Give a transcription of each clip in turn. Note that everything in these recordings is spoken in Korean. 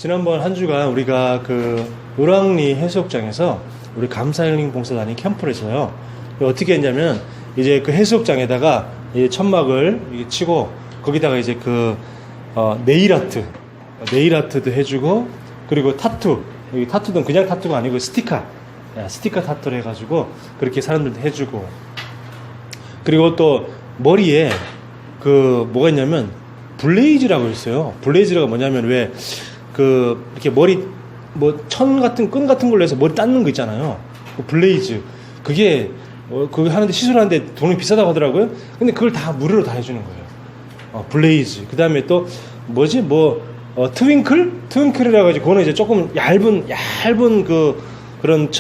지난번 한 주간 우리가 그 을왕리 해수욕장에서 우리 감사힐링 봉사단이 캠프를 했어요. 어떻게 했냐면 이제 그 해수욕장에다가 이 천막을 치고 거기다가 이제 그 네일 아트도 해주고, 그리고 타투, 여기 타투는 그냥 타투가 아니고 스티커 타투를 해가지고 그렇게 사람들도 해주고, 그리고 또 머리에 그 뭐가 있냐면 블레이즈라고 있어요. 블레이즈가 뭐냐면 왜 그 이렇게 머리 뭐 천 같은 끈 같은 걸로 해서 머리 닦는 거 있잖아요. 그 블레이즈 그게 그거 하는데 시술하는데 돈이 비싸다고 하더라고요. 근데 그걸 다 무료로 다 해주는 거예요. 블레이즈. 그 다음에 또 뭐지 트윙클이라고 하지. 그거는 이제 조금 얇은 그런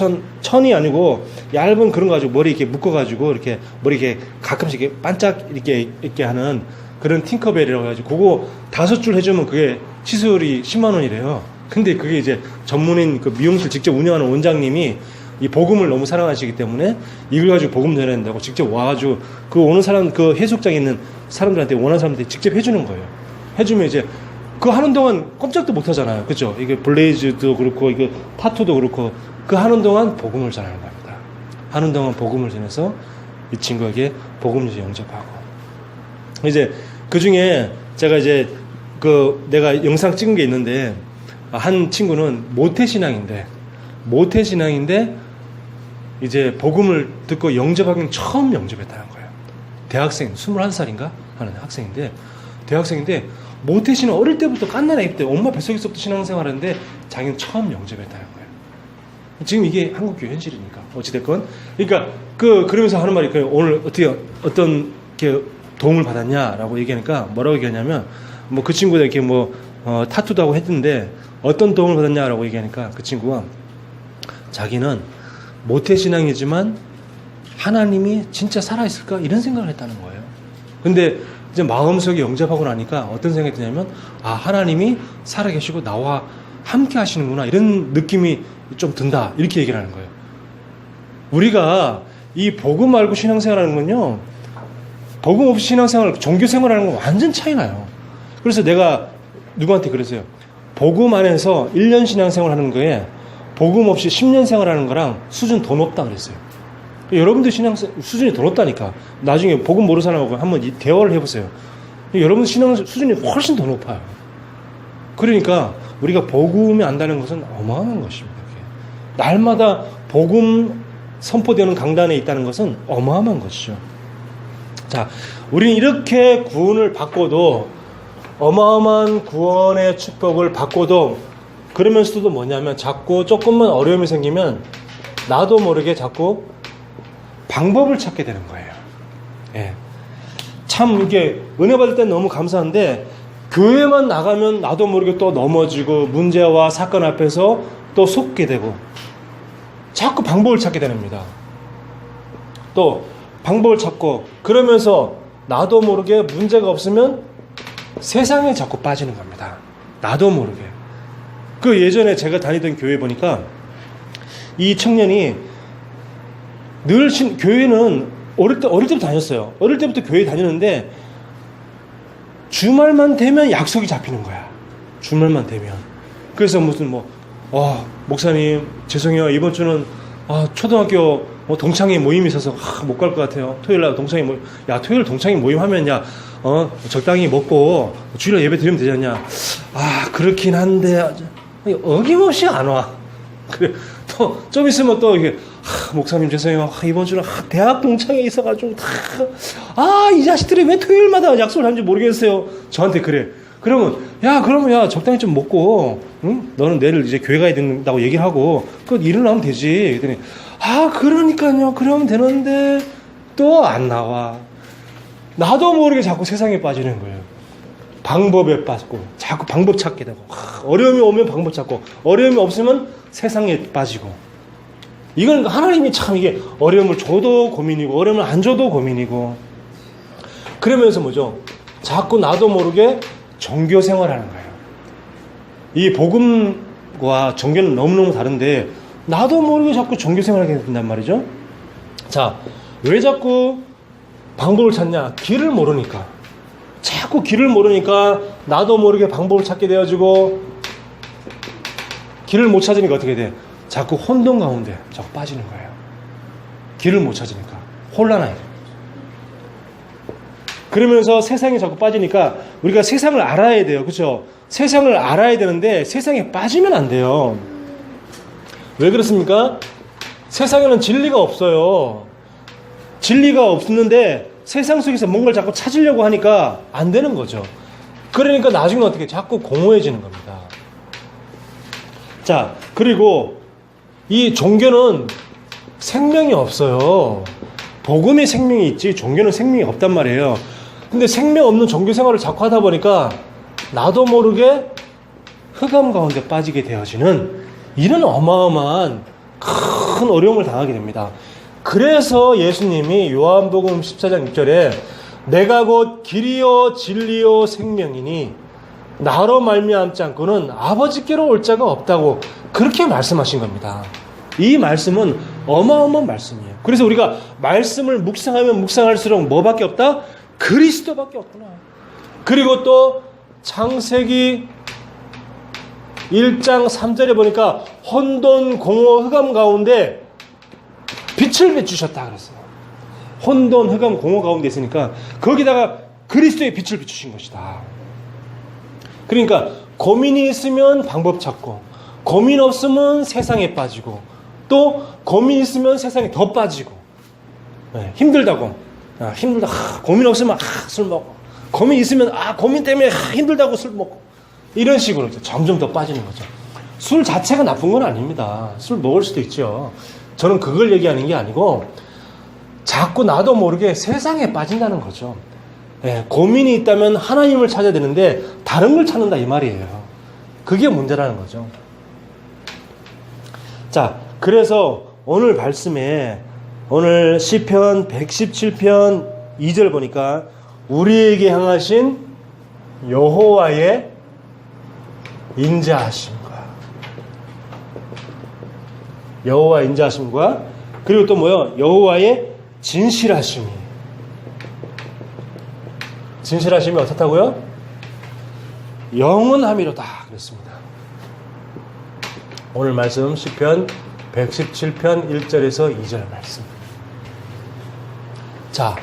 천이 아니고 얇은 그런 거 가지고 머리 이렇게 묶어가지고 이렇게 머리 이렇게 가끔씩 이렇게 반짝 이렇게 하는 그런 팅커벨이라고 해가지고 그거 5줄 해주면 그게 시술이 10만 원이래요. 근데 그게 이제 전문인 그 미용실 직접 운영하는 원장님이 이 복음을 너무 사랑하시기 때문에 이걸 가지고 복음 전해야 된다고 직접 와가지고 그 오는 사람, 그 해수욕장에 있는 사람들한테 원하는 사람들이 직접 해주는 거예요. 해주면 이제 그거 하는 동안 꼼짝도 못 하잖아요. 그죠? 이게 블레이즈도 그렇고 이게 타투도 그렇고 그 하는 동안 복음을 전하는 겁니다. 하는 동안 복음을 전해서 이 친구에게 복음을 영접하고, 이제 그 중에 제가 이제 그 내가 영상 찍은 게 있는데 한 친구는 모태신앙인데 이제 복음을 듣고 영접하기는 처음 영접했다는 거예요. 대학생 21살인가 하는 대학생인데 모태신앙 어릴 때부터 깐난 애기 때 엄마 뱃속에서부터 신앙생활하는데 자기는 처음 영접했다는 거예요. 지금 이게 한국교회 현실이니까 어찌됐건. 그러니까 그러면서 하는 말이 오늘 어떤 이렇게 도움을 받았냐라고 얘기하니까 뭐라고 얘기하냐면 그 친구가 이렇게 타투도 하고 했는데 어떤 도움을 받았냐라고 얘기하니까 그 친구가 자기는 모태신앙이지만 하나님이 진짜 살아있을까 이런 생각을 했다는 거예요. 근데 이제 마음속에 영접하고 나니까 어떤 생각이 드냐면 하나님이 살아계시고 나와 함께 하시는구나 이런 느낌이 좀 든다 이렇게 얘기를 하는 거예요. 우리가 이 복음 알고 신앙생활하는 건요, 복음 없이 신앙생활, 종교생활하는 건 완전 차이 나요. 그래서 내가 누구한테 그랬어요. 복음 안에서 1년 신앙생활 하는 거에 복음 없이 10년 생활하는 거랑 수준 더 높다 그랬어요. 여러분들 신앙 수준이 더 높다니까. 나중에 복음 모르는 사람하고 한번 대화를 해보세요. 여러분 신앙 수준이 훨씬 더 높아요. 그러니까 우리가 복음이 안다는 것은 어마어마한 것입니다. 날마다 복음 선포되는 강단에 있다는 것은 어마어마한 것이죠. 자, 우리는 이렇게 구원을 받고도, 어마어마한 구원의 축복을 받고도, 그러면서도 뭐냐면 자꾸 조금만 어려움이 생기면 나도 모르게 자꾸 방법을 찾게 되는 거예요. 예. 참 이게 은혜 받을 땐 너무 감사한데 교회만 나가면 나도 모르게 또 넘어지고 문제와 사건 앞에서 또 속게 되고 자꾸 방법을 찾게 됩니다. 또 방법을 찾고 그러면서 나도 모르게 문제가 없으면 세상에 자꾸 빠지는 겁니다. 나도 모르게. 예전에 제가 다니던 교회 보니까 이 청년이 늘 교회는 어릴 때부터 다녔어요. 어릴 때부터 교회 다녔는데 주말만 되면 약속이 잡히는 거야. 주말만 되면. 그래서 무슨 목사님 죄송해요. 이번 주는 초등학교 동창회 모임이 있어서 못 갈 것 같아요. 토요일날 동창회 모임. 야, 토요일 동창회 모임 하면 적당히 먹고 주일날 예배 드리면 되지 않냐. 그렇긴 한데 어김없이 안 와. 그래. 또 좀 있으면 또 이게 목사님 죄송해요. 이번 주는 대학 동창회 있어가지고 이 자식들이 왜 토요일마다 약속을 하는지 모르겠어요. 저한테 그래. 그러면 적당히 좀 먹고, 응? 너는 내일 이제 교회 가야 된다고 얘기를 하고 일어나면 되지. 그랬더니 그러니까요. 그러면 되는데 또 안 나와. 나도 모르게 자꾸 세상에 빠지는 거예요. 방법에 빠지고 자꾸 방법 찾게 되고, 어려움이 오면 방법 찾고, 어려움이 없으면 세상에 빠지고. 이건 하나님이 참 이게 어려움을 줘도 고민이고 어려움을 안 줘도 고민이고. 그러면서 뭐죠? 자꾸 나도 모르게 종교 생활하는 거예요. 이 복음과 종교는 너무너무 다른데 나도 모르게 자꾸 종교 생활하게 된단 말이죠. 자, 왜 자꾸 방법을 찾냐? 길을 모르니까. 자꾸 길을 모르니까 나도 모르게 방법을 찾게 되어지고 길을 못 찾으니까 어떻게 돼? 자꾸 혼돈 가운데 자꾸 빠지는 거예요. 길을 못 찾으니까 혼란하게 돼요. 그러면서 세상에 자꾸 빠지니까 우리가 세상을 알아야 돼요. 그렇죠? 세상을 알아야 되는데 세상에 빠지면 안 돼요. 왜 그렇습니까? 세상에는 진리가 없어요. 진리가 없는데 세상 속에서 뭔가를 자꾸 찾으려고 하니까 안 되는 거죠. 그러니까 나중에 어떻게 자꾸 공허해지는 겁니다. 자, 그리고 이 종교는 생명이 없어요. 복음이 생명이 있지 종교는 생명이 없단 말이에요. 근데 생명 없는 종교 생활을 자꾸 하다 보니까 나도 모르게 흑암 가운데 빠지게 되어지는 이런 어마어마한 큰 어려움을 당하게 됩니다. 그래서 예수님이 요한복음 14장 6절에 내가 곧 길이요 진리요 생명이니 나로 말미암지 않고는 아버지께로 올 자가 없다고 그렇게 말씀하신 겁니다. 이 말씀은 어마어마한 말씀이에요. 그래서 우리가 말씀을 묵상하면 묵상할수록 뭐밖에 없다? 그리스도밖에 없구나. 그리고 또 창세기 1장 3절에 보니까 혼돈 공허 흑암 가운데 빛을 비추셨다 그랬어요. 혼돈 흑암 공허 가운데 있으니까 거기다가 그리스도의 빛을 비추신 것이다. 그러니까 고민이 있으면 방법 찾고 고민 없으면 세상에 빠지고 또 고민 있으면 세상에 더 빠지고 힘들다고 힘들다 고민 없으면 술 먹고 고민 있으면 고민 때문에 힘들다고 술 먹고 이런 식으로 점점 더 빠지는 거죠. 술 자체가 나쁜 건 아닙니다. 술 먹을 수도 있죠. 저는 그걸 얘기하는 게 아니고 자꾸 나도 모르게 세상에 빠진다는 거죠. 고민이 있다면 하나님을 찾아야 되는데 다른 걸 찾는다 이 말이에요. 그게 문제라는 거죠. 자, 그래서 오늘 말씀에 오늘 시편 117편 2절 보니까 우리에게 향하신 여호와의 인자하심과 여호와의 인자하심과 그리고 또 뭐요? 여호와의 진실하심이 진실하심이 어떻다고요? 영원함이로다 그랬습니다. 오늘 말씀 시편 117편 1절에서 2절 말씀. 자,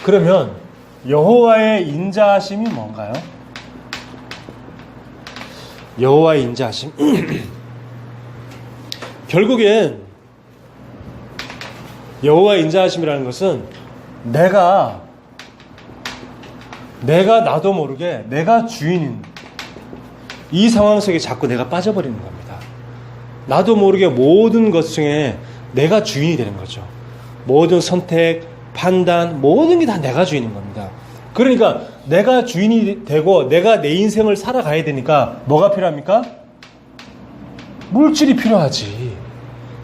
그러면 여호와의 인자하심이 뭔가요? 여호와의 인자하심 결국엔 여호와의 인자하심이라는 것은 내가 나도 모르게 내가 주인인 이 상황 속에 자꾸 내가 빠져버리는 겁니다. 나도 모르게 모든 것 중에 내가 주인이 되는 거죠. 모든 선택, 판단, 모든 게 다 내가 주인인 겁니다. 그러니까 내가 주인이 되고 내가 내 인생을 살아가야 되니까 뭐가 필요합니까? 물질이 필요하지.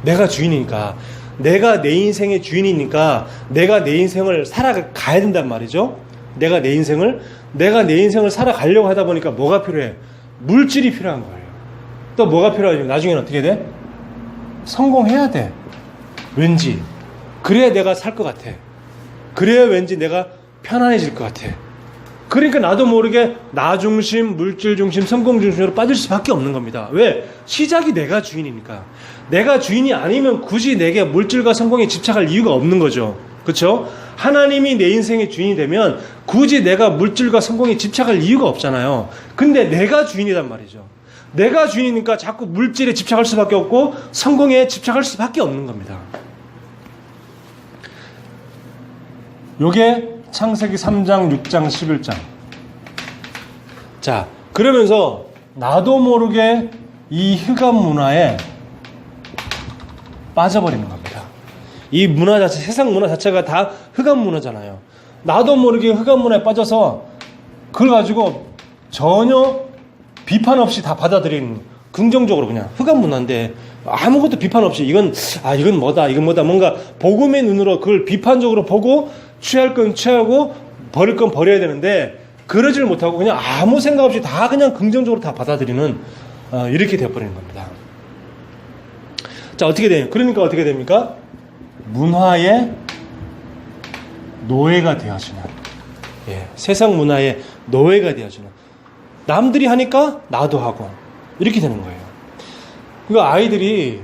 내가 주인이니까. 내가 내 인생의 주인이니까 내가 내 인생을 살아가야 된단 말이죠. 내가 내 인생을 살아가려고 하다 보니까 뭐가 필요해? 물질이 필요한 거예요. 또 뭐가 필요하죠? 나중에는 어떻게 돼? 성공해야 돼. 왠지. 그래야 내가 살 것 같아. 그래야 왠지 내가 편안해질 것 같아. 그러니까 나도 모르게 나 중심, 물질 중심, 성공 중심으로 빠질 수밖에 없는 겁니다. 왜? 시작이 내가 주인이니까. 내가 주인이 아니면 굳이 내게 물질과 성공에 집착할 이유가 없는 거죠. 그렇죠? 하나님이 내 인생의 주인이 되면 굳이 내가 물질과 성공에 집착할 이유가 없잖아요. 근데 내가 주인이란 말이죠. 내가 주인이니까 자꾸 물질에 집착할 수밖에 없고 성공에 집착할 수밖에 없는 겁니다. 요게 창세기 3장, 6장, 11장. 자, 그러면서 나도 모르게 이 흑암 문화에 빠져버리는 겁니다. 이 문화 자체, 세상 문화 자체가 다 흑암 문화잖아요. 나도 모르게 흑암 문화에 빠져서 그걸 가지고 전혀 비판 없이 다 받아들이는, 긍정적으로 그냥 흑암 문화인데 아무것도 비판 없이 이건 뭐다 뭔가 복음의 눈으로 그걸 비판적으로 보고 취할 건 취하고 버릴 건 버려야 되는데 그러질 못하고 그냥 아무 생각 없이 다 그냥 긍정적으로 다 받아들이는 이렇게 되어버리는 겁니다. 자, 그러니까 어떻게 됩니까? 문화의 노예가 되어지는, 세상 문화의 노예가 되어지는, 남들이 하니까 나도 하고 이렇게 되는 거예요. 그 아이들이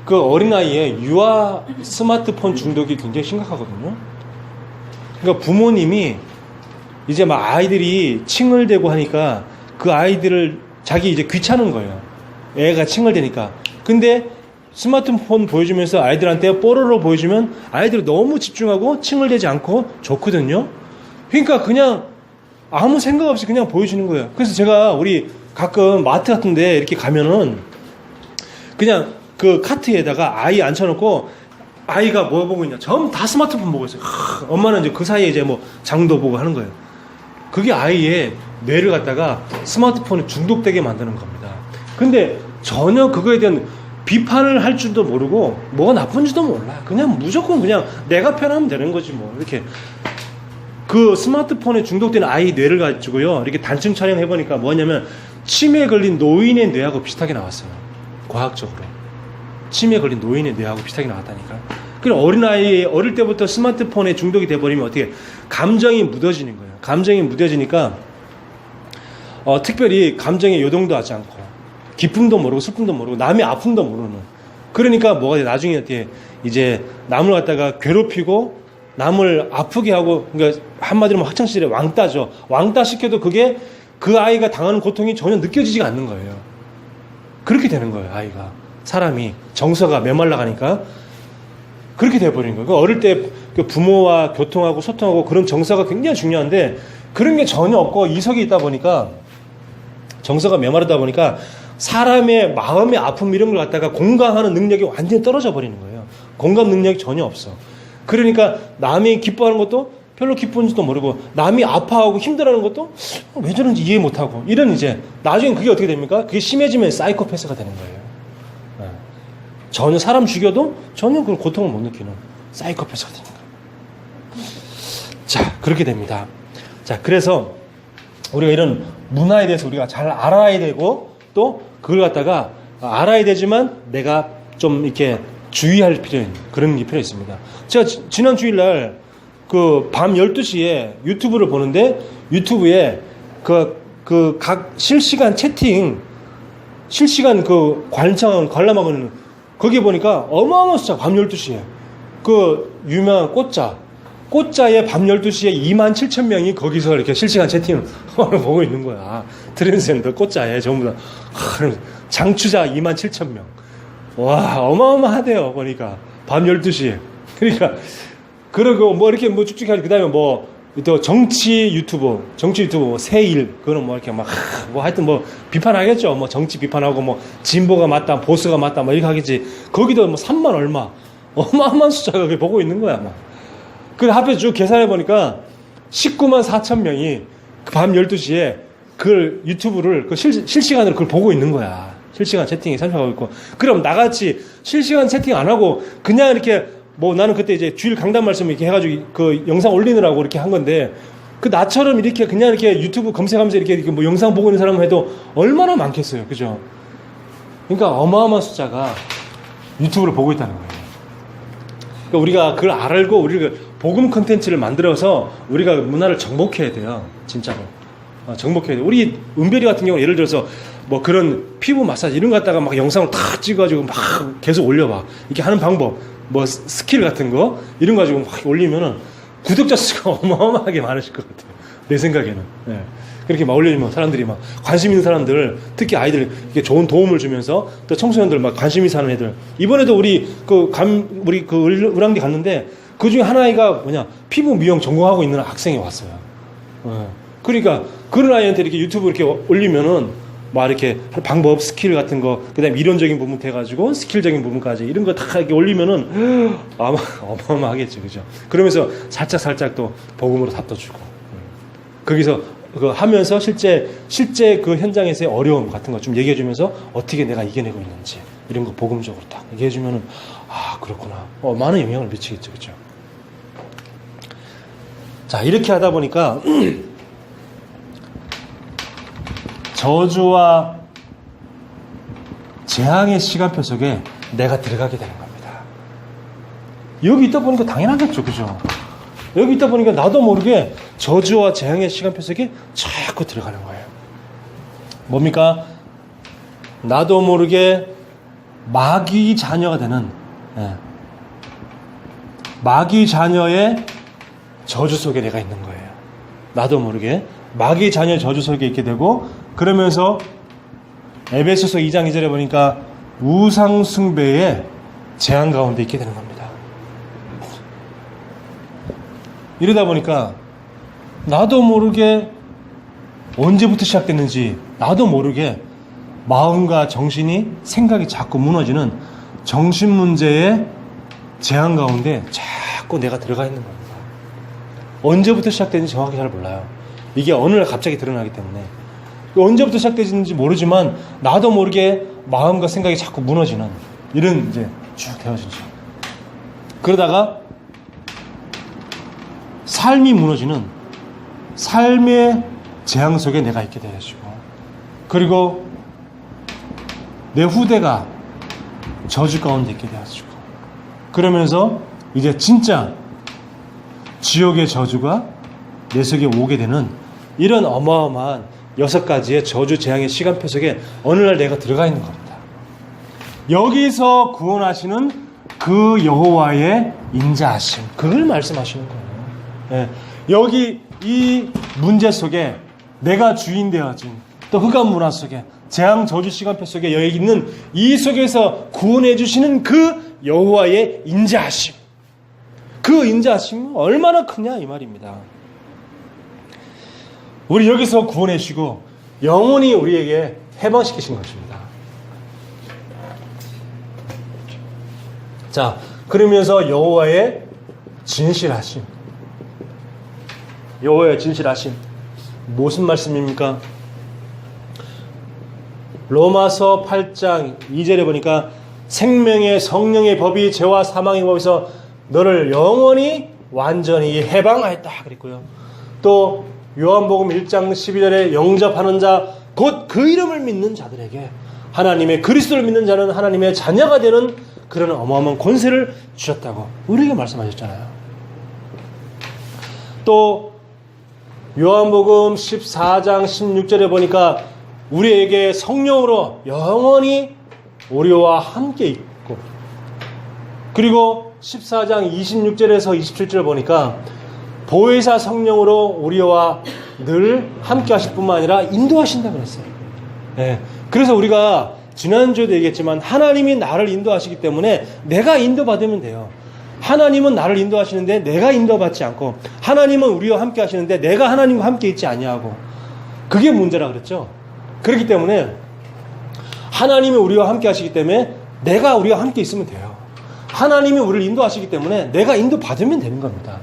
그 어린아이에 유아 스마트폰 중독이 굉장히 심각하거든요. 그러니까 부모님이 이제 막 아이들이 칭얼대고 하니까 그 아이들을 자기 이제 귀찮은 거예요. 애가 칭얼대니까. 근데 스마트폰 보여주면서 아이들한테 뽀로로 보여주면 아이들이 너무 집중하고 칭얼대지 않고 좋거든요. 그러니까 그냥 아무 생각 없이 그냥 보여주는 거예요. 그래서 제가 우리 가끔 마트 같은데 이렇게 가면은 그냥 그 카트에다가 아이 앉혀놓고 아이가 뭐 보고 있냐. 전부 다 스마트폰 보고 있어요. 엄마는 이제 그 사이에 이제 뭐 장도 보고 하는 거예요. 그게 아이의 뇌를 갖다가 스마트폰에 중독되게 만드는 겁니다. 근데 전혀 그거에 대한 비판을 할 줄도 모르고 뭐가 나쁜지도 몰라. 그냥 무조건 그냥 내가 편하면 되는 거지 뭐. 이렇게 그 스마트폰에 중독된 아이 뇌를 가지고요. 이렇게 단층 촬영해보니까 뭐냐면 치매에 걸린 노인의 뇌하고 비슷하게 나왔어요. 과학적으로. 치매에 걸린 노인의 뇌하고 비슷하게 나왔다니까. 그럼 어린아이 어릴 때부터 스마트폰에 중독이 돼버리면 어떻게 감정이 묻어지는 거예요. 감정이 묻어지니까 특별히 감정에 요동도 하지 않고 기쁨도 모르고 슬픔도 모르고 남의 아픔도 모르는. 그러니까 뭐가 돼? 나중에 어떻게 이제 남을 갖다가 괴롭히고 남을 아프게 하고, 그러니까 한마디로 뭐 학창시절에 왕따죠. 왕따 시켜도 그게 그 아이가 당하는 고통이 전혀 느껴지지가 않는 거예요. 그렇게 되는 거예요. 아이가 사람이 정서가 메말라 가니까 그렇게 돼버리는 거예요. 어릴 때 그 부모와 교통하고 소통하고 그런 정서가 굉장히 중요한데 그런 게 전혀 없고 이석이 있다 보니까 정서가 메마르다 보니까 사람의 마음의 아픔 이런 걸 갖다가 공감하는 능력이 완전히 떨어져 버리는 거예요. 공감 능력이 전혀 없어. 그러니까 남이 기뻐하는 것도 별로 기쁜지도 모르고 남이 아파하고 힘들어하는 것도 왜 저런지 이해 못하고 이런 이제 나중에 그게 어떻게 됩니까? 그게 심해지면 사이코패스가 되는 거예요. 전혀 사람 죽여도 전혀 그 고통을 못 느끼는 사이코패스가 되는 거예요. 자, 그렇게 됩니다. 자, 그래서 우리가 이런 문화에 대해서 우리가 잘 알아야 되고 또 그걸 갖다가 알아야 되지만 내가 좀 이렇게 주의할 필요한 그런 게 필요 있습니다. 제가 지난 주일날 그 밤 12시에 유튜브를 보는데 유튜브에 그 각 실시간 채팅 실시간 그 관람하고는 거기 보니까 어마어마한 숫자 밤 12시에 그 유명한 꽃자의 밤 12시에 27,000명이 거기서 이렇게 실시간 채팅을 보고 있는 거야. 트랜스젠더 꽃자에 전부 다 장추자 27,000명. 와, 어마어마하대요. 보니까 밤 12시에. 그러니까 그러고 뭐 이렇게 뭐 쭉쭉 하고 그다음에 뭐 또 정치 유튜브 뭐 세일 그거는 뭐 이렇게 막 뭐 하여튼 뭐 비판하겠죠. 뭐 정치 비판하고 뭐 진보가 맞다, 보수가 맞다 뭐 이렇게 하겠지. 거기도 뭐 3만 얼마 어마어마한 숫자가 거기 보고 있는 거야, 막. 그 앞에 쭉 계산해 보니까 19만 4천 명이 밤 12시에 그걸 유튜브를 그 실시간으로 그걸 보고 있는 거야. 실시간 채팅에 참석하고 있고. 그럼 나같이 실시간 채팅 안 하고 그냥 이렇게 뭐 나는 그때 이제 주일 강단 말씀 이렇게 해가지고 그 영상 올리느라고 이렇게 한 건데 그 나처럼 이렇게 그냥 이렇게 유튜브 검색하면서 이렇게 뭐 영상 보고 있는 사람 해도 얼마나 많겠어요. 그죠? 그러니까 어마어마한 숫자가 유튜브를 보고 있다는 거예요. 그러니까 우리가 그걸 알고 우리가 복음 콘텐츠를 만들어서 우리가 문화를 정복해야 돼요. 진짜로. 정복해야 돼요. 우리 은별이 같은 경우는 예를 들어서 뭐 그런 피부 마사지 이런 거 갖다가 막 영상을 탁 찍어가지고 막 계속 올려봐. 이렇게 하는 방법, 뭐 스킬 같은 거 이런 거 가지고 막 올리면은 구독자 수가 어마어마하게 많으실 것 같아요. 내 생각에는. 네. 그렇게 막 올리면 사람들이 막 관심 있는 사람들, 특히 아이들 이게 좋은 도움을 주면서 또 청소년들 막 관심이 사는 애들. 이번에도 우리 그 을왕리 갔는데 그 중에 한 아이가 뭐냐 피부 미용 전공하고 있는 학생이 왔어요. 그러니까 그런 아이한테 이렇게 유튜브 이렇게 올리면은 막 이렇게 방법, 스킬 같은 거, 그다음에 이론적인 부분 돼가지고 스킬적인 부분까지 이런 거 다 이렇게 올리면은 아마 어마어마하겠죠, 그죠? 그러면서 살짝 또 복음으로 답도 주고 거기서 그 하면서 실제 그 현장에서의 어려움 같은 거 좀 얘기해주면서 어떻게 내가 이겨내고 있는지 이런 거 복음적으로 딱 얘기해주면은 아 그렇구나. 많은 영향을 미치겠죠, 그죠? 자 이렇게 하다 보니까. 저주와 재앙의 시간표 속에 내가 들어가게 되는 겁니다. 여기 있다 보니까 당연하겠죠, 그죠? 여기 있다 보니까 나도 모르게 저주와 재앙의 시간표 속에 자꾸 들어가는 거예요. 뭡니까? 나도 모르게 마귀 자녀가 되는, 예, 마귀 자녀의 저주 속에 내가 있는 거예요. 나도 모르게 마귀 자녀의 저주 속에 있게 되고, 그러면서 에베소서 2장 2절에 보니까 우상 숭배의 재앙 가운데 있게 되는 겁니다. 이러다 보니까 나도 모르게 언제부터 시작됐는지 나도 모르게 마음과 정신이, 생각이 자꾸 무너지는 정신 문제의 재앙 가운데 자꾸 내가 들어가 있는 겁니다. 언제부터 시작됐는지 정확히 잘 몰라요. 이게 어느 날 갑자기 드러나기 때문에. 언제부터 시작됐는지 모르지만 나도 모르게 마음과 생각이 자꾸 무너지는 이런 이제 쭉 되어지죠. 그러다가 삶이 무너지는 삶의 재앙 속에 내가 있게 되어지고, 그리고 내 후대가 저주 가운데 있게 되어지고, 그러면서 이제 진짜 지옥의 저주가 내 속에 오게 되는 이런 어마어마한 6가지의 저주 재앙의 시간표 속에 어느 날 내가 들어가 있는 겁니다. 여기서 구원하시는 그 여호와의 인자하심, 그걸 말씀하시는 거예요. 예, 여기 이 문제 속에 내가 주인 되어진, 또 흑암 문화 속에 재앙 저주 시간표 속에 여기 있는 이 속에서 구원해 주시는 그 여호와의 인자하심, 그 인자하심은 얼마나 크냐 이 말입니다. 우리 여기서 구원해 주시고 영원히 우리에게 해방시키신 것입니다. 자, 그러면서 여호와의 진실하심, 여호와의 진실하심 무슨 말씀입니까? 로마서 8장 2절에 보니까 생명의 성령의 법이 죄와 사망의 법에서 너를 영원히 완전히 해방하였다 그랬고요. 또 요한복음 1장 12절에 영접하는 자 곧 그 이름을 믿는 자들에게 하나님의 그리스도를 믿는 자는 하나님의 자녀가 되는 그런 어마어마한 권세를 주셨다고 우리에게 말씀하셨잖아요. 또 요한복음 14장 16절에 보니까 우리에게 성령으로 영원히 우리와 함께 있고, 그리고 14장 26절에서 27절 보니까 보혜사 성령으로 우리와 늘 함께 하실 뿐만 아니라 인도하신다고 그랬어요. 네. 그래서 우리가 지난주에도 얘기했지만 하나님이 나를 인도하시기 때문에 내가 인도받으면 돼요. 하나님은 나를 인도하시는데 내가 인도받지 않고, 하나님은 우리와 함께 하시는데 내가 하나님과 함께 있지 아니하고, 그게 문제라 그랬죠. 그렇기 때문에 하나님이 우리와 함께 하시기 때문에 내가 우리와 함께 있으면 돼요. 하나님이 우리를 인도하시기 때문에 내가 인도받으면 되는 겁니다.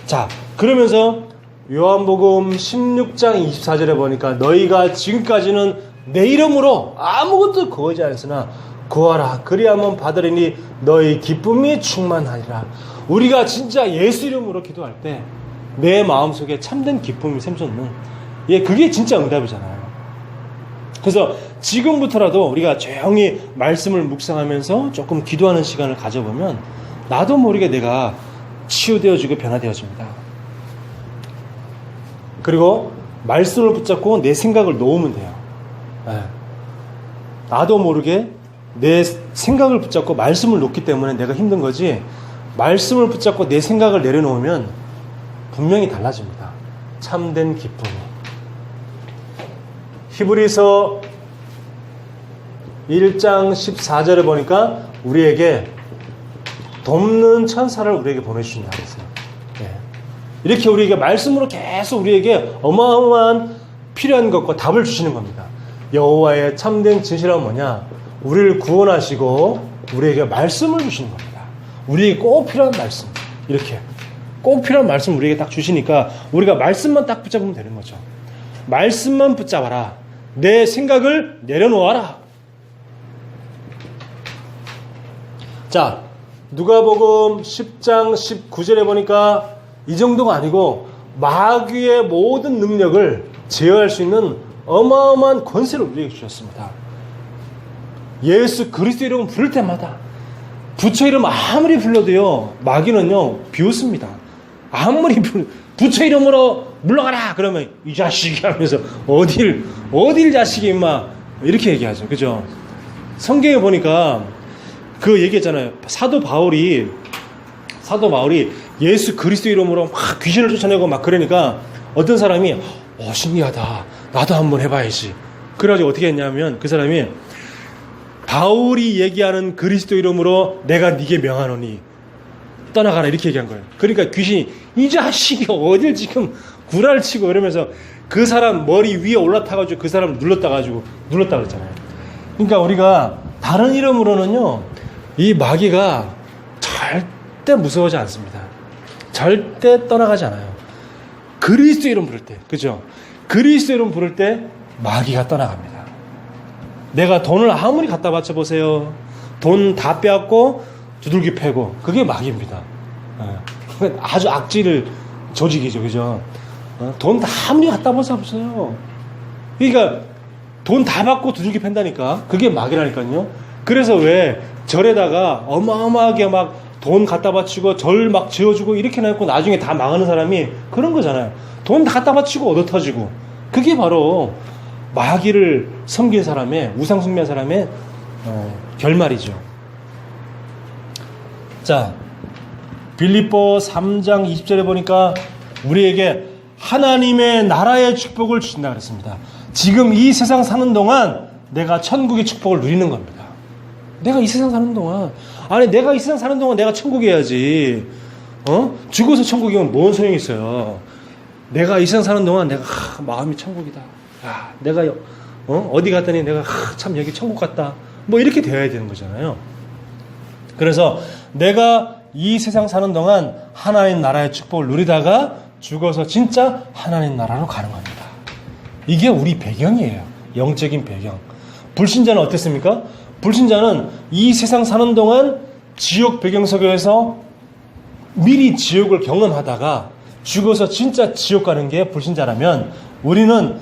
자, 그러면서 요한복음 16장 24절에 보니까 너희가 지금까지는 내 이름으로 아무것도 구하지 않으나 구하라 그리하면 받으리니 너희 기쁨이 충만하리라. 우리가 진짜 예수 이름으로 기도할 때 내 마음속에 참된 기쁨이 샘솟는, 예, 그게 진짜 응답이잖아요. 그래서 지금부터라도 우리가 조용히 말씀을 묵상하면서 조금 기도하는 시간을 가져보면 나도 모르게 내가 치유되어지고 변화되어집니다. 그리고 말씀을 붙잡고 내 생각을 놓으면 돼요. 네. 나도 모르게 내 생각을 붙잡고 말씀을 놓기 때문에 내가 힘든 거지, 말씀을 붙잡고 내 생각을 내려놓으면 분명히 달라집니다. 참된 기쁨이. 히브리서 1장 14절에 보니까 우리에게 돕는 천사를 우리에게 보내주신다 그랬어요. 네. 이렇게 우리에게 말씀으로 계속 우리에게 어마어마한 필요한 것과 답을 주시는 겁니다. 여호와의 참된 진실함은 뭐냐? 우리를 구원하시고 우리에게 말씀을 주시는 겁니다. 우리에게 꼭 필요한 말씀, 이렇게 꼭 필요한 말씀 우리에게 딱 주시니까 우리가 말씀만 딱 붙잡으면 되는 거죠. 말씀만 붙잡아라. 내 생각을 내려놓아라. 자, 누가복음 10장 19절에 보니까 이 정도가 아니고 마귀의 모든 능력을 제어할 수 있는 어마어마한 권세를 우리에게 주셨습니다. 예수 그리스도 이름을 부를 때마다, 부처 이름 아무리 불러도요, 마귀는요 비웃습니다. 아무리 부처 이름으로 물러가라 그러면 이 자식이 하면서 어딜 자식이 임마 이렇게 얘기하죠. 그죠? 성경에 보니까 그 얘기했잖아요. 사도 바울이 예수 그리스도 이름으로 막 귀신을 쫓아내고 막 그러니까 어떤 사람이 신기하다. 나도 한번 해봐야지. 그래가지고 어떻게 했냐면 그 사람이 바울이 얘기하는 그리스도 이름으로 내가 네게 명하노니 떠나가라 이렇게 얘기한 거예요. 그러니까 귀신이 이 자식이 어딜 지금 구라를 치고 이러면서 그 사람 머리 위에 올라타가지고 그 사람을 눌렀다 그랬잖아요. 그러니까 우리가 다른 이름으로는요 이 마귀가 절대 무서워하지 않습니다. 절대 떠나가지 않아요. 그리스도 이름 부를 때, 그죠? 그리스도 이름 부를 때 마귀가 떠나갑니다. 내가 돈을 아무리 갖다 바쳐 보세요. 돈 다 빼앗고 두들기 패고 그게 마귀입니다. 아주 악질을 조직이죠, 그죠? 돈 다 아무리 갖다 보세요. 그러니까 돈 다 받고 두들기 팬다니까 그게 마귀라니까요. 그래서 왜 절에다가 어마어마하게 막 돈 갖다 바치고 절 막 지어주고 이렇게 해놓고 나중에 다 망하는 사람이 그런 거잖아요. 돈 다 갖다 바치고 얻어 터지고 그게 바로 마귀를 섬긴 사람의 우상 숭배한 사람의 결말이죠. 자, 빌립보 3장 20절에 보니까 우리에게 하나님의 나라의 축복을 주신다 그랬습니다. 지금 이 세상 사는 동안 내가 천국의 축복을 누리는 겁니다. 내가 이 세상 사는 동안 내가 이 세상 사는 동안 내가 천국에 해야지. 죽어서 천국이면 뭔 소용이 있어요. 내가 이 세상 사는 동안 내가 마음이 천국이다. 내가 어디 갔더니 내가 참 여기 천국 같다. 뭐 이렇게 되어야 되는 거잖아요. 그래서 내가 이 세상 사는 동안 하나님 나라의 축복을 누리다가 죽어서 진짜 하나님 나라로 가는 겁니다. 이게 우리 배경이에요. 영적인 배경. 불신자는 어땠습니까? 불신자는 이 세상 사는 동안 지옥 배경 속에서 미리 지옥을 경험하다가 죽어서 진짜 지옥 가는 게 불신자라면 우리는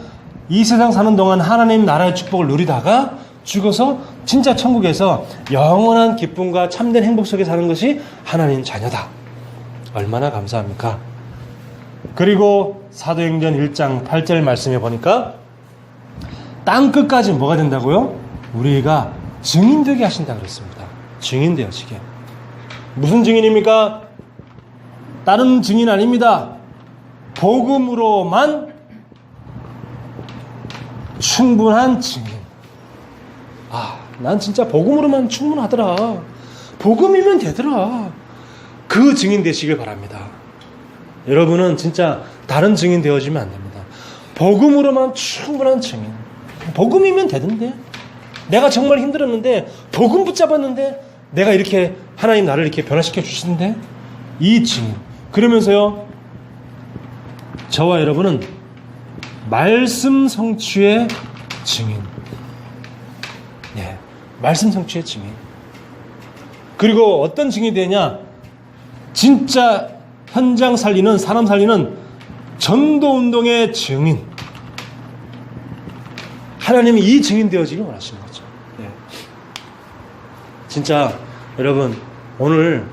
이 세상 사는 동안 하나님 나라의 축복을 누리다가 죽어서 진짜 천국에서 영원한 기쁨과 참된 행복 속에 사는 것이 하나님 자녀다. 얼마나 감사합니까? 그리고 사도행전 1장 8절 말씀에 보니까 땅 끝까지 뭐가 된다고요? 우리가 증인되게 하신다 그랬습니다. 증인되어지게. 무슨 증인입니까? 다른 증인 아닙니다. 복음으로만 충분한 증인. 난 진짜 복음으로만 충분하더라. 복음이면 되더라. 그 증인 되시길 바랍니다. 여러분은 진짜 다른 증인 되어지면 안 됩니다. 복음으로만 충분한 증인. 복음이면 되던데. 내가 정말 힘들었는데 복음 붙잡았는데 내가 이렇게 하나님 나를 이렇게 변화시켜 주시는데 이 증인. 그러면서요 저와 여러분은 말씀 성취의 증인. 말씀 성취의 증인. 그리고 어떤 증인이 되냐? 진짜 현장 살리는, 사람 살리는 전도운동의 증인. 하나님이 이 증인 되어지길 원하시는 거죠. 진짜 여러분 오늘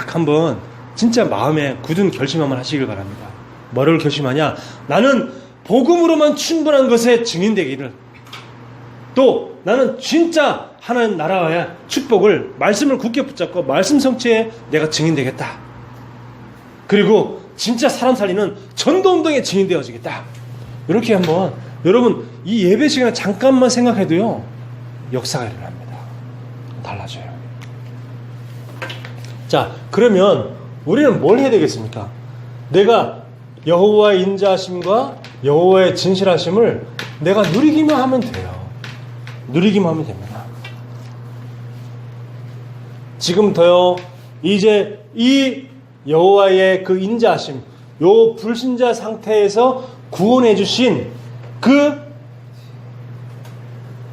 한번 진짜 마음에 굳은 결심 한번 하시길 바랍니다. 뭐를 결심하냐? 나는 복음으로만 충분한 것에 증인 되기를. 또 나는 진짜 하나님 나라와의 축복을 말씀을 굳게 붙잡고 말씀 성취에 내가 증인되겠다. 그리고 진짜 사람 살리는 전도운동에 증인되어지겠다. 이렇게 한번 여러분 이 예배 시간에 잠깐만 생각해도요 역사가 일어납니다. 달라져요. 자, 그러면 우리는 뭘 해야 되겠습니까? 내가 여호와의 인자하심과 여호와의 진실하심을 내가 누리기만 하면 돼요. 누리기만 하면 됩니다. 지금부터요 이제 이 여호와의 그 인자하심, 요 불신자 상태에서 구원해 주신 그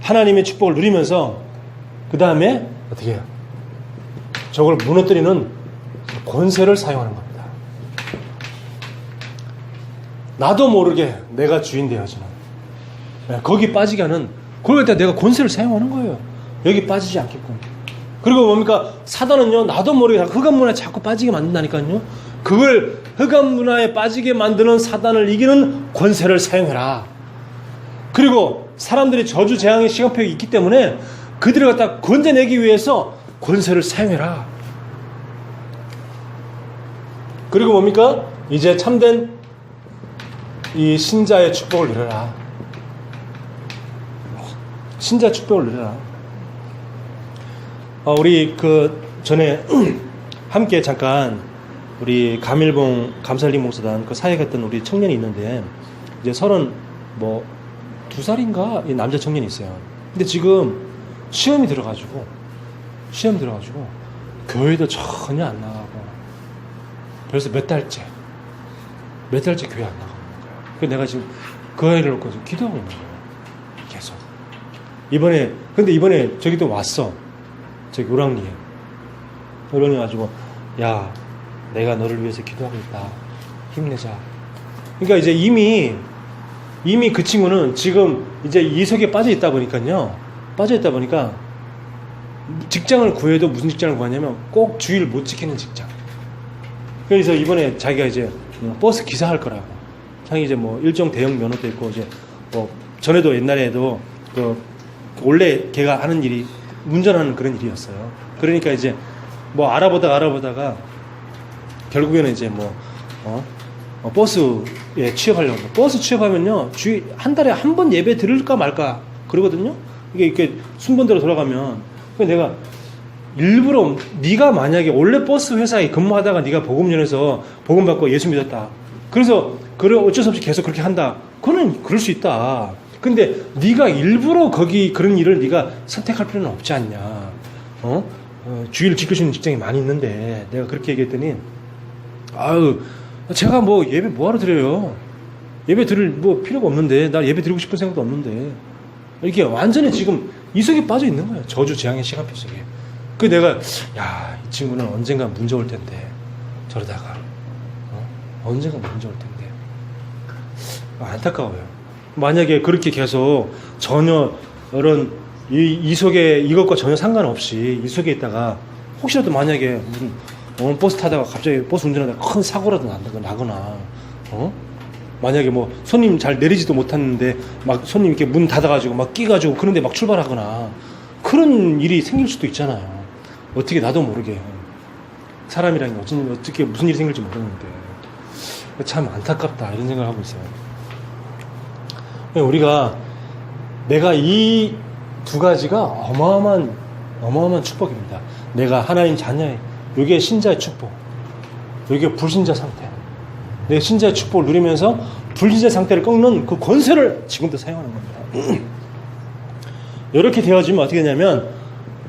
하나님의 축복을 누리면서 그 다음에 어떻게 해요? 저걸 무너뜨리는 권세를 사용하는 겁니다. 나도 모르게 내가 주인 되어지는, 거기 빠지게 하는, 그럴 때 내가 권세를 사용하는 거예요. 여기 빠지지 않게끔. 그리고 뭡니까? 사단은요, 나도 모르게 흑암 문화에 자꾸 빠지게 만든다니까요. 그걸 흑암 문화에 빠지게 만드는 사단을 이기는 권세를 사용해라. 그리고 사람들이 저주 재앙의 시간표가 있기 때문에 그들을 갖다 건져내기 위해서 권세를 사용해라. 그리고 뭡니까? 이제 참된 이 신자의 축복을 누려라. 신자의 축복을 누려라. 우리 그 전에 함께 잠깐 우리 감일봉 감살림 목사단 그 사역에 갔던 우리 청년이 있는데 이제 32살인가 이 남자 청년이 있어요. 근데 지금 시험이 들어가지고 교회도 전혀 안 나가고 그래서 몇 달째 교회 안 나가고 있는 거야. 그래서 내가 지금 그 아이를 놓고 기도하고 있는 거예요. 계속. 근데 이번에 저기도 왔어. 저기 우랑리에 가지고 야 내가 너를 위해서 기도하고 있다. 힘내자. 그러니까 이제 이미 그 친구는 지금 이제 이석에 빠져 있다 보니까 직장을 구해도 무슨 직장을 구하냐면 꼭 주의를 못 지키는 직장. 그래서 이번에 자기가 이제 버스 기사 할 거라고. 자기 이제 뭐 일종 대형 면허도 있고 이제 뭐 전에도 옛날에도 그 원래 걔가 하는 일이 운전하는 그런 일이었어요. 그러니까 이제 뭐 알아보다가 결국에는 이제 버스에 취업하려고. 버스 취업하면요 주위 한 달에 한 번 예배 들을까 말까 그러거든요. 이게 이렇게 순번대로 돌아가면. 내가 일부러 네가 만약에 원래 버스 회사에 근무하다가 네가 복음 전해서 복음 받고 예수 믿었다. 그래서 어쩔 수 없이 계속 그렇게 한다. 그거는 그럴 수 있다. 근데 네가 일부러 거기 그런 일을 네가 선택할 필요는 없지 않냐. 주의를 지킬 수 있는 직장이 많이 있는데 내가 그렇게 얘기했더니 제가 뭐 예배 뭐하러 드려요. 예배 드릴 뭐 필요가 없는데 나 예배 드리고 싶은 생각도 없는데 이렇게 완전히 지금 이속에 빠져 있는 거예요. 저주 재앙의 시간표 속에. 그 내가 이 친구는 언젠가 문제 올 텐데 저러다가 언젠가 문제 올 텐데 안타까워요. 만약에 그렇게 계속 전혀 이런 이속에 이것과 전혀 상관없이 이속에 있다가 혹시라도 만약에 무슨 버스 타다가 갑자기 버스 운전하다가 큰 사고라도 나거나 만약에 뭐 손님 잘 내리지도 못했는데 막 손님 이렇게 문 닫아가지고 막 끼가지고 그런데 막 출발하거나 그런 일이 생길 수도 있잖아요. 어떻게 나도 모르게 사람이라는 게 어떻게 무슨 일이 생길지 모르는데 참 안타깝다 이런 생각을 하고 있어요. 우리가 내가 이 두 가지가 어마어마한 축복입니다. 내가 하나님 자녀의 이게 신자의 축복, 이게 불신자 상태. 내가 신자의 축복을 누리면서 불신자 상태를 꺾는 그 권세를 지금도 사용하는 겁니다. 이렇게 되어지면 어떻게 되냐면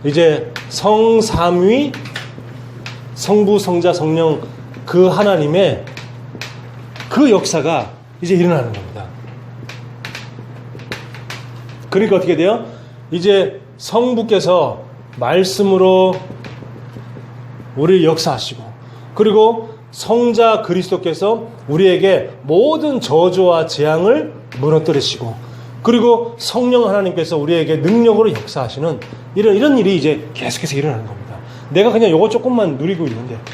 이제 성삼위, 성부, 성자, 성령 그 하나님의 그 역사가 이제 일어나는 겁니다. 그러니까 어떻게 돼요? 이제 성부께서 말씀으로 우리를 역사하시고 그리고 성자 그리스도께서 우리에게 모든 저주와 재앙을 무너뜨리시고 그리고 성령 하나님께서 우리에게 능력으로 역사하시는 이런 일이 이제 계속해서 일어나는 겁니다. 내가 그냥 요거 조금만 누리고 있는데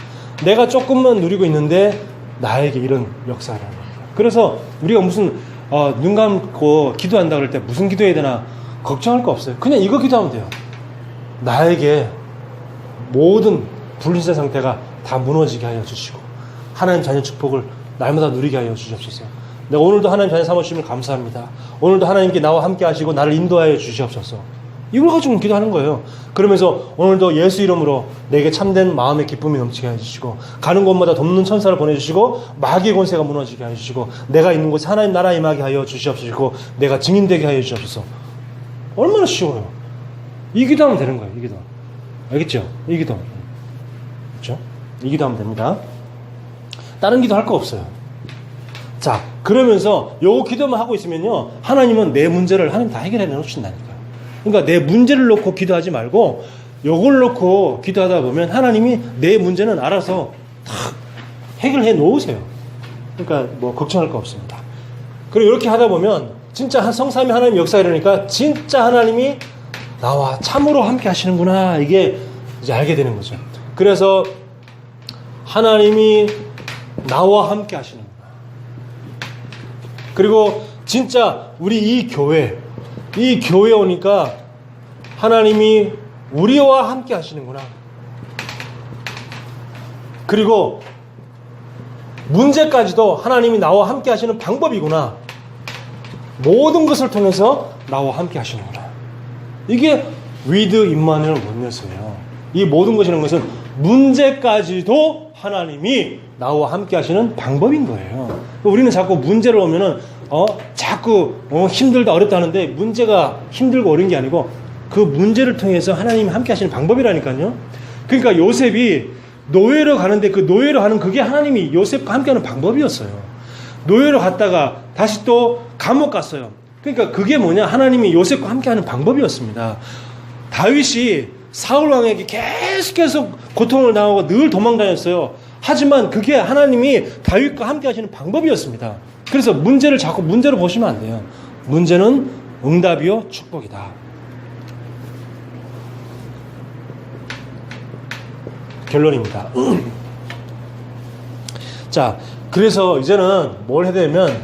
나에게 이런 역사를 하는 겁니다. 그래서 우리가 무슨 눈 감고 기도한다 그럴 때 무슨 기도해야 되나 걱정할 거 없어요. 그냥 이거 기도하면 돼요. 나에게 모든 불신자 상태가 다 무너지게 하여 주시고 하나님 자녀 축복을 날마다 누리게 하여 주시옵소서. 내가 오늘도 하나님 자녀 삼으심을 감사합니다. 오늘도 하나님께 나와 함께 하시고 나를 인도하여 주시옵소서. 이걸 가지고 기도하는 거예요. 그러면서 오늘도 예수 이름으로 내게 참된 마음의 기쁨이 넘치게 해주시고 가는 곳마다 돕는 천사를 보내주시고 마귀의 권세가 무너지게 해주시고 내가 있는 곳에 하나님 나라 임하게 하여 주시옵시고 내가 증인되게 하여 주시옵소서. 얼마나 쉬워요. 이 기도하면 되는 거예요. 이 기도. 알겠죠? 이 기도. 그렇죠? 이 기도하면 됩니다. 다른 기도 할 거 없어요. 자, 그러면서 요거 기도만 하고 있으면요 하나님은 내 문제를 하나님 다 해결해 놓으신다니까요. 그러니까 내 문제를 놓고 기도하지 말고 요걸 놓고 기도하다 보면 하나님이 내 문제는 알아서 다 해결해 놓으세요. 그러니까 뭐 걱정할 거 없습니다. 그리고 이렇게 하다 보면 진짜 성삼위 하나님 역사가 이러니까 진짜 하나님이 나와 참으로 함께 하시는구나 이게 이제 알게 되는 거죠. 그래서 하나님이 나와 함께 하시는구나. 그리고 진짜 우리 이 교회 이 교회에 오니까 하나님이 우리와 함께 하시는구나. 그리고 문제까지도 하나님이 나와 함께 하시는 방법이구나. 모든 것을 통해서 나와 함께 하시는구나. 이게 with 임마누엘 원네스예요. 이 모든 것이라는 것은 문제까지도 하나님이 나와 함께 하시는 방법인 거예요. 우리는 자꾸 문제를 오면은 자꾸 힘들다 어렵다 하는데, 문제가 힘들고 어려운 게 아니고 그 문제를 통해서 하나님이 함께 하시는 방법이라니까요. 그러니까 요셉이 노예로 가는데 그 노예로 가는 그게 하나님이 요셉과 함께하는 방법이었어요. 노예로 갔다가 다시 또 감옥 갔어요. 그러니까 그게 뭐냐, 하나님이 요셉과 함께하는 방법이었습니다. 다윗이 사울 왕에게 계속 고통을 당하고 늘 도망다녔어요. 하지만 그게 하나님이 다윗과 함께하시는 방법이었습니다. 그래서 문제를 자꾸 문제로 보시면 안 돼요. 문제는 응답이요 축복이다. 결론입니다. 자, 그래서 이제는 뭘 해야 되면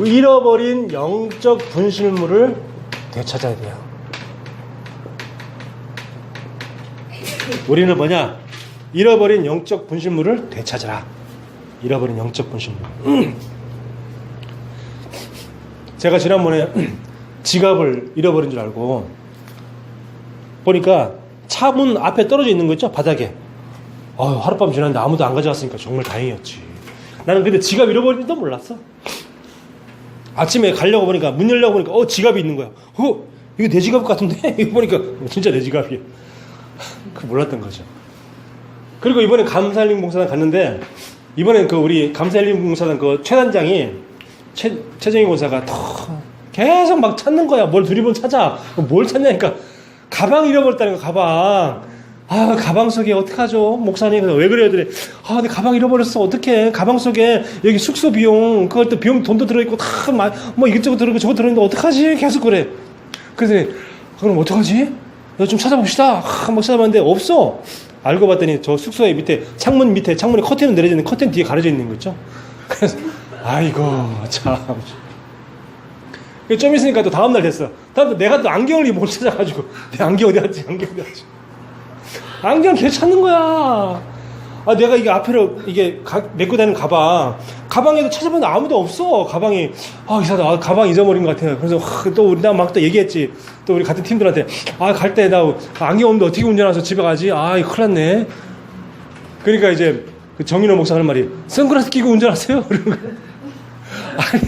잃어버린 영적 분실물을 되찾아야 돼요. 우리는 뭐냐? 잃어버린 영적 분실물을 되찾아라. 잃어버린 영적 분실물. 제가 지난번에 지갑을 잃어버린 줄 알고 보니까 차 문 앞에 떨어져 있는 거 있죠? 바닥에. 하룻밤 지났는데 아무도 안 가져왔으니까 정말 다행이었지. 나는 근데 지갑 잃어버린 줄도 몰랐어. 아침에 가려고 보니까, 문 열려고 보니까 지갑이 있는 거야. 이거 내 지갑 같은데? 이거 보니까 진짜 내 지갑이야. 그 몰랐던 거죠. 그리고 이번에 감사일림 봉사단 갔는데, 이번엔 그 우리 감사일림 봉사단 그 최단장이 최정희 권사가 계속 막 찾는 거야. 뭘 두리번 찾아. 뭘 찾냐니까 가방 잃어버렸다는 거. 가방 속에 어떡하죠? 목사님, 왜 그래요? 그래. 내 가방 잃어버렸어. 어떡해. 가방 속에 여기 숙소 비용, 그걸 또 비용 돈도 들어있고, 이것저것 들어있고, 저거 들어있는데 어떡하지? 계속 그래. 그래서, 그럼 어떡하지? 좀 찾아봅시다. 막 찾아봤는데 없어. 알고 봤더니 저 숙소의 밑에, 창문 밑에, 창문에 커튼은 내려져 있는 커튼 뒤에 가려져 있는 거 있죠? 그래서, 아이고, 참. 좀 있으니까 또 다음날 됐어. 다음날 내가 또 안경을 못 찾아가지고, 내 안경 어디 갔지? 안경 계속 찾는 거야. 내가 이게 앞으로 이게 메고 다니는 가방에도 찾아봤는데 아무도 없어. 가방이 이상하다. 가방 잊어버린 것 같아. 그래서 또 우리 막 또 얘기했지. 또 우리 같은 팀들한테 갈 때 나 안경 없는데 어떻게 운전해서 집에 가지? 이거 큰일 났네. 그러니까 이제 그 정인호 목사 하는 말이, 선글라스 끼고 운전하세요. 그러는 거야. 아니,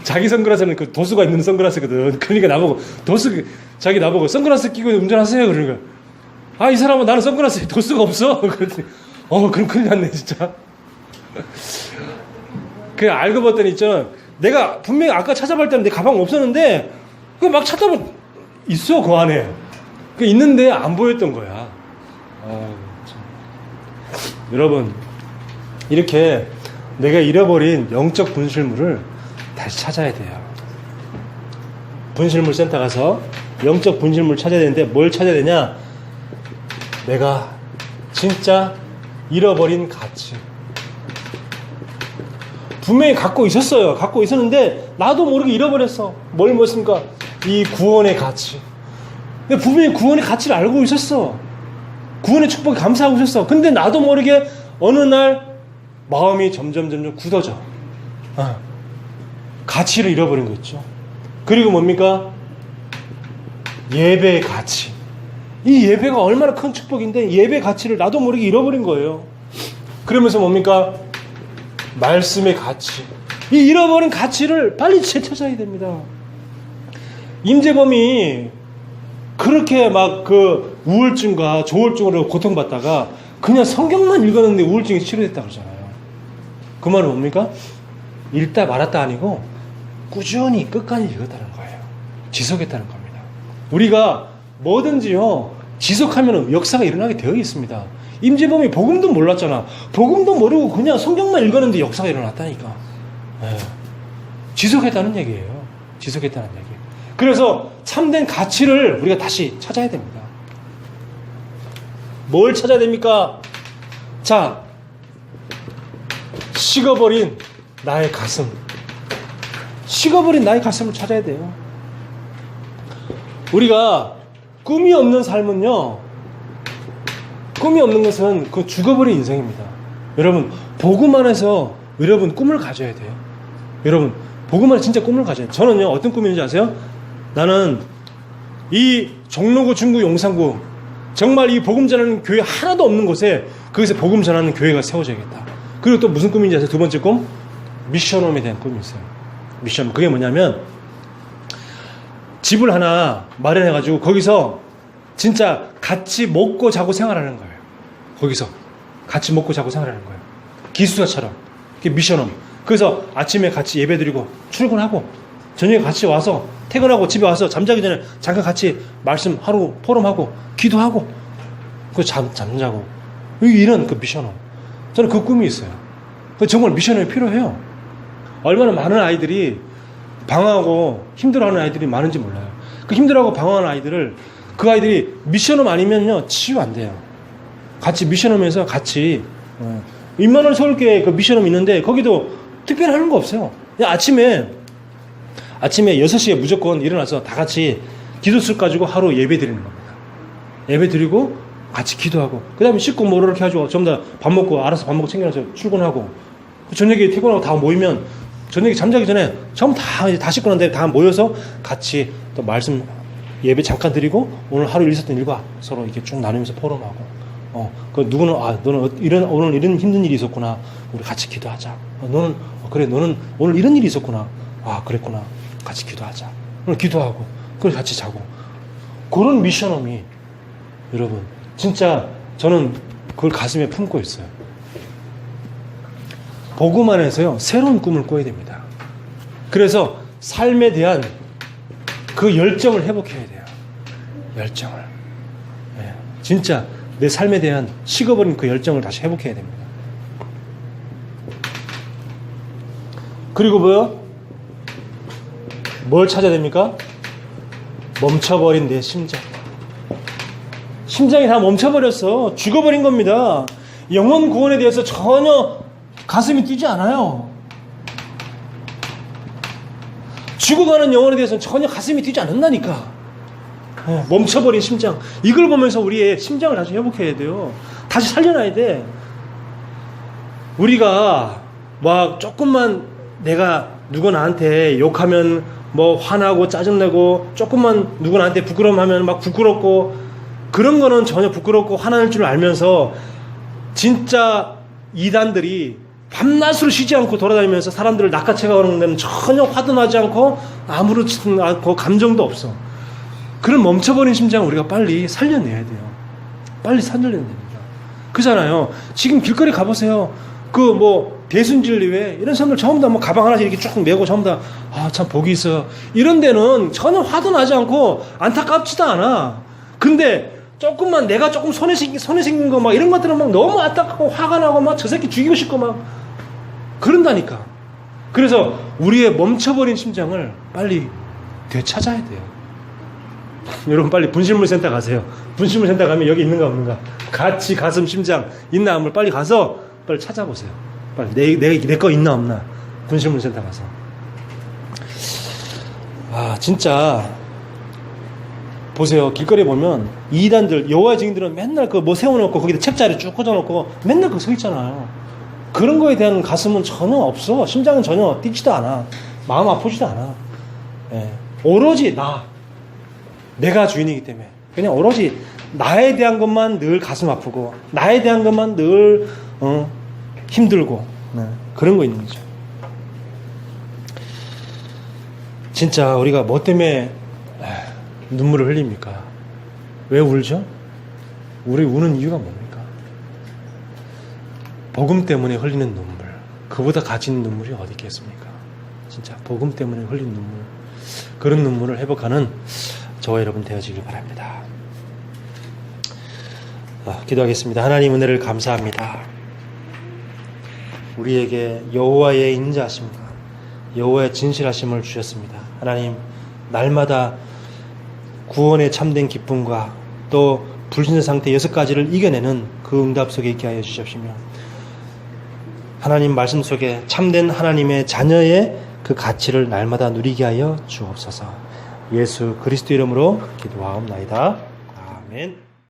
자기 선글라스는 그 도수가 있는 선글라스거든. 그러니까 자기 나보고 선글라스 끼고 운전하세요. 그러는 거야. 이 사람은 나는 선글라스에 도수가 없어. 그랬더니, 그럼 큰일 났네, 진짜. 그냥 알고 봤더니 있잖아. 내가 분명히 아까 찾아볼 때는 내 가방 없었는데, 막 찾아보면 있어, 그 안에. 있는데 안 보였던 거야. 여러분, 이렇게 내가 잃어버린 영적 분실물을 다시 찾아야 돼요. 분실물 센터 가서 영적 분실물 찾아야 되는데, 뭘 찾아야 되냐? 내가 진짜 잃어버린 가치. 분명히 갖고 있었어요. 갖고 있었는데 나도 모르게 잃어버렸어. 뭘 뭐였습니까? 이 구원의 가치. 근데 분명히 구원의 가치를 알고 있었어. 구원의 축복에 감사하고 있었어. 근데 나도 모르게 어느 날 마음이 점점 굳어져. 가치를 잃어버린 거 있죠. 그리고 뭡니까? 예배의 가치. 이 예배가 얼마나 큰 축복인데 예배 가치를 나도 모르게 잃어버린 거예요. 그러면서 뭡니까? 말씀의 가치. 이 잃어버린 가치를 빨리 되찾아야 됩니다. 임재범이 그렇게 막 그 우울증과 조울증으로 고통받다가 그냥 성경만 읽었는데 우울증이 치료됐다고 그러잖아요. 그 말은 뭡니까? 읽다 말았다 아니고 꾸준히 끝까지 읽었다는 거예요. 지속했다는 겁니다. 우리가 뭐든지요 지속하면 역사가 일어나게 되어 있습니다. 임재범이 복음도 몰랐잖아. 복음도 모르고 그냥 성경만 읽었는데 역사가 일어났다니까. 지속했다는 얘기예요. 지속했다는 얘기. 그래서 참된 가치를 우리가 다시 찾아야 됩니다. 뭘 찾아야 됩니까? 자, 식어버린 나의 가슴. 식어버린 나의 가슴을 찾아야 돼요. 우리가 꿈이 없는 삶은요, 꿈이 없는 것은 그 죽어버린 인생입니다. 여러분, 복음 안에서 여러분 꿈을 가져야 돼요. 여러분, 복음 안에 진짜 꿈을 가져야 돼요. 저는요, 어떤 꿈인지 아세요? 나는 이 종로구, 중구, 용산구, 정말 이 복음 전하는 교회 하나도 없는 곳에 거기서 복음 전하는 교회가 세워져야겠다. 그리고 또 무슨 꿈인지 아세요? 두 번째 꿈? 미션홈에 대한 꿈이 있어요. 미션. 그게 뭐냐면 집을 하나 마련해가지고 거기서 진짜 같이 먹고 자고 생활하는 거예요. 거기서 같이 먹고 자고 생활하는 거예요. 기숙사처럼. 그게 미션홈. 그래서 아침에 같이 예배드리고 출근하고 저녁에 같이 와서 퇴근하고 집에 와서 잠자기 전에 잠깐 같이 말씀 하루 포럼하고 기도하고 그 잠자고 이런 그 미션홈. 저는 그 꿈이 있어요. 정말 미션홈이 필요해요. 얼마나 많은 아이들이 방황하고 힘들어하는 아이들이 많은지 몰라요. 그 힘들어하고 방황하는 아이들을 그 아이들이 미션홈 아니면요 치유 안 돼요. 같이 미션홈에서 같이 임마누엘 서울교회 그 미션홈 있는데 거기도 특별히 하는 거 없어요. 그냥 아침에 6시에 무조건 일어나서 다 같이 기도술 가지고 하루 예배 드리는 겁니다. 예배 드리고 같이 기도하고 그 다음에 씻고 뭐 이렇게 하죠. 전부 다 밥 먹고 알아서 밥 먹고 챙겨놔서 출근하고 저녁에 퇴근하고 다 모이면 저녁에 잠자기 전에 전부 다 씻고 난 다음에 다 모여서 같이 또 말씀 예배 잠깐 드리고 오늘 하루 있었던 일과 서로 이렇게 쭉 나누면서 포럼하고 그 누구는 너는 오늘 이런 힘든 일이 있었구나. 우리 같이 기도하자. 너는 그래 너는 오늘 이런 일이 있었구나. 그랬구나. 같이 기도하자. 오늘 기도하고 그걸 같이 자고 그런 미션홈이 여러분 진짜 저는 그걸 가슴에 품고 있어요. 복음 안에서요 새로운 꿈을 꿔야 됩니다. 그래서 삶에 대한 그 열정을 회복해야 돼요. 열정을. 네. 진짜 내 삶에 대한 식어버린 그 열정을 다시 회복해야 됩니다. 그리고 뭘 찾아야 됩니까? 멈춰버린 내 심장. 심장이 다 멈춰버렸어. 죽어버린 겁니다. 영혼 구원에 대해서 전혀 가슴이 뛰지 않아요. 죽어가는 영혼에 대해서는 전혀 가슴이 뛰지 않는다니까. 멈춰버린 심장. 이걸 보면서 우리의 심장을 다시 회복해야 돼요. 다시 살려놔야 돼. 우리가 막 조금만 내가 누가 나한테 욕하면 뭐 화나고 짜증내고 조금만 누가 나한테 부끄러움하면 막 부끄럽고 그런 거는 전혀 부끄럽고 화날 줄 알면서 진짜 이단들이 밤낮으로 쉬지 않고 돌아다니면서 사람들을 낚아채가는 데는 전혀 화도 나지 않고 아무렇지도 않고 감정도 없어. 그런 멈춰버린 심장을 우리가 빨리 살려내야 돼요. 빨리 살려내야 됩니다. 그잖아요. 지금 길거리 가보세요. 대순진리회 이런 사람들 전부 다 뭐 가방 하나씩 이렇게 쭉 메고 전부 다 참 복이 있어요. 이런 데는 전혀 화도 나지 않고 안타깝지도 않아. 근데 조금만 내가 조금 손에 생긴 거 막 이런 것들은 막 너무 안타깝고 화가 나고 막 저 새끼 죽이고 싶고 막 그런다니까. 그래서 우리의 멈춰버린 심장을 빨리 되찾아야 돼요. 여러분 빨리 분실물센터 가세요. 분실물센터 가면 여기 있는가 없는가 같이 가슴 심장 있나 한번 빨리 가서 빨리 찾아보세요. 빨리 내 거 있나 없나 분실물센터 가서. 진짜 보세요. 길거리에 보면 이단들 여호와의 증인들은 맨날 뭐 세워놓고 거기다 책자리 쭉 꽂아놓고 맨날 그거 서 있잖아요. 그런 거에 대한 가슴은 전혀 없어. 심장은 전혀 뛰지도 않아. 마음 아프지도 않아. 오로지 내가 주인이기 때문에 그냥 오로지 나에 대한 것만 늘 가슴 아프고 나에 대한 것만 늘 힘들고 그런 거 있는 거죠. 진짜 우리가 뭐 때문에 눈물을 흘립니까? 왜 울죠? 우리 우는 이유가 뭡니까? 복음 때문에 흘리는 눈물, 그보다 가치 있는 눈물이 어디 있겠습니까? 진짜 복음 때문에 흘린 눈물, 그런 눈물을 회복하는 저와 여러분 되어지길 바랍니다. 기도하겠습니다. 하나님 은혜를 감사합니다. 우리에게 여호와의 인자하심과 여호와의 진실하심을 주셨습니다. 하나님, 날마다 구원의 참된 기쁨과 또 불신의 상태 6가지를 이겨내는 그 응답 속에 있게 하여 주십시며, 하나님 말씀 속에 참된 하나님의 자녀의 그 가치를 날마다 누리게 하여 주옵소서. 예수 그리스도 이름으로 기도하옵나이다. 아멘.